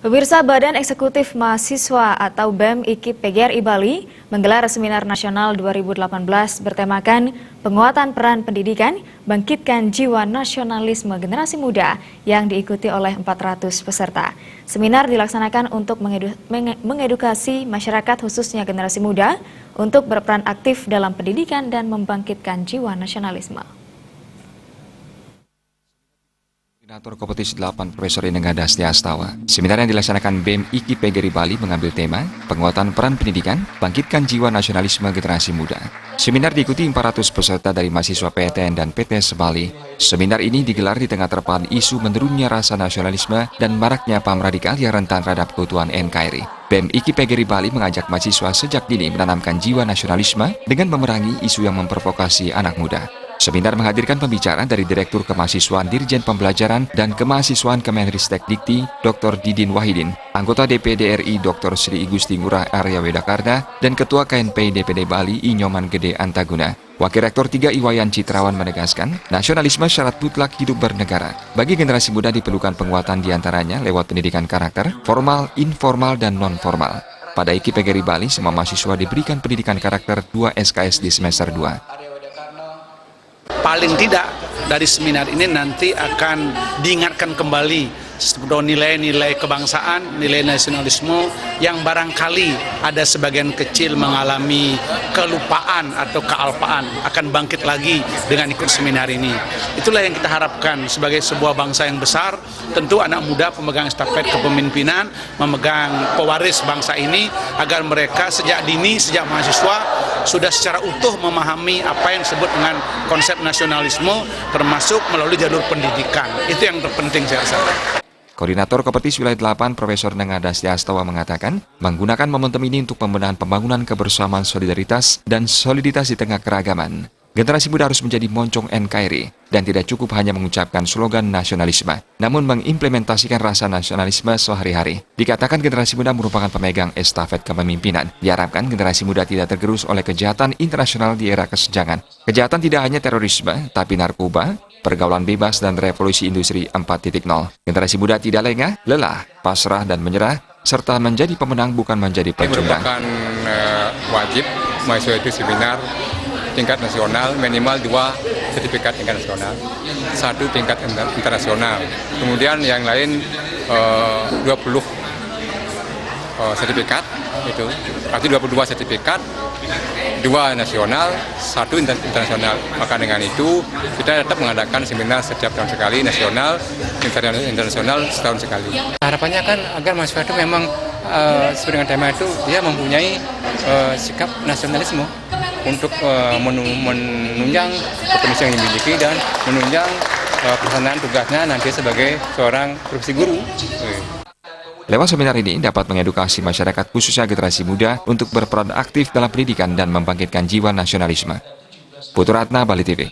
Pemirsa, Badan Eksekutif Mahasiswa atau BEM IKIP PGRI Bali menggelar seminar nasional 2018 bertemakan penguatan peran pendidikan, bangkitkan jiwa nasionalisme generasi muda yang diikuti oleh 400 peserta. Seminar dilaksanakan untuk mengedukasi masyarakat khususnya generasi muda untuk berperan aktif dalam pendidikan dan membangkitkan jiwa nasionalisme. Koordinator Kompetisi 8 Profesor Inengah Dastia Astawa. Seminar yang dilaksanakan BEM IKIP PGRI Bali mengambil tema penguatan peran pendidikan, bangkitkan jiwa nasionalisme generasi muda. Seminar diikuti 400 peserta dari mahasiswa PTN dan PTS Bali. Seminar ini digelar di tengah terpaan isu menurunnya rasa nasionalisme dan maraknya paham radikal yang rentan terhadap keutuhan NKRI. BEM IKIP PGRI Bali mengajak mahasiswa sejak dini menanamkan jiwa nasionalisme dengan memerangi isu yang memprovokasi anak muda. Seminar menghadirkan pembicara dari Direktur Kemahasiswaan Dirjen Pembelajaran dan Kemahasiswaan Kemenristek Dikti, Dr. Didin Wahidin, anggota DPD RI Dr. Sri Igusti Ngurah Arya Wedakarna, dan Ketua KNP DPD Bali Inyoman Gede Antaguna. Wakil Rektor 3 Iwayan Citrawan menegaskan, nasionalisme syarat mutlak hidup bernegara. Bagi generasi muda diperlukan penguatan diantaranya lewat pendidikan karakter, formal, informal, dan non-formal. Pada IKIP PGRI Bali, semua mahasiswa diberikan pendidikan karakter 2 SKS di semester 2. Paling tidak dari seminar ini nanti akan diingatkan kembali nilai-nilai kebangsaan, nilai nasionalisme yang barangkali ada sebagian kecil mengalami kelupaan atau kealpaan akan bangkit lagi dengan ikut seminar ini. Itulah yang kita harapkan sebagai sebuah bangsa yang besar. Tentu anak muda pemegang estafet kepemimpinan, memegang pewaris bangsa ini agar mereka sejak dini, sejak mahasiswa sudah secara utuh memahami apa yang disebut dengan konsep nasionalisme termasuk melalui jalur pendidikan. Itu yang terpenting saya rasa. Koordinator Kompetisi Wilayah 8 Profesor Inengah Dastia Astawa mengatakan, menggunakan momentum ini untuk pembenahan pembangunan kebersamaan solidaritas dan soliditas di tengah keragaman. Generasi muda harus menjadi moncong NKRI dan tidak cukup hanya mengucapkan slogan nasionalisme, namun mengimplementasikan rasa nasionalisme sehari-hari. Dikatakan generasi muda merupakan pemegang estafet kepemimpinan. Diharapkan generasi muda tidak tergerus oleh kejahatan internasional di era kesenjangan. Kejahatan tidak hanya terorisme, tapi narkoba, pergaulan bebas, dan revolusi industri 4.0. Generasi muda tidak lengah, lelah, pasrah, dan menyerah, serta menjadi pemenang bukan menjadi pecundang. Merupakan wajib mahasiswa itu seminar tingkat nasional minimal 2 sertifikat tingkat nasional, 1 tingkat internasional. Kemudian yang lain 20 sertifikat itu, artinya 22 sertifikat, 2 nasional, 1 internasional. Maka dengan itu kita tetap mengadakan seminar setiap tahun sekali, nasional, internasional setahun sekali. Harapannya kan agar mahasiswa itu memang sesuai dengan tema itu dia mempunyai sikap nasionalisme untuk menunjang kompetensi yang dimiliki dan menunjang pelaksanaan tugasnya nanti sebagai seorang profesi guru. Lewat seminar ini dapat mengedukasi masyarakat khususnya generasi muda untuk berperan aktif dalam pendidikan dan membangkitkan jiwa nasionalisme. Putu Ratna, Bali TV.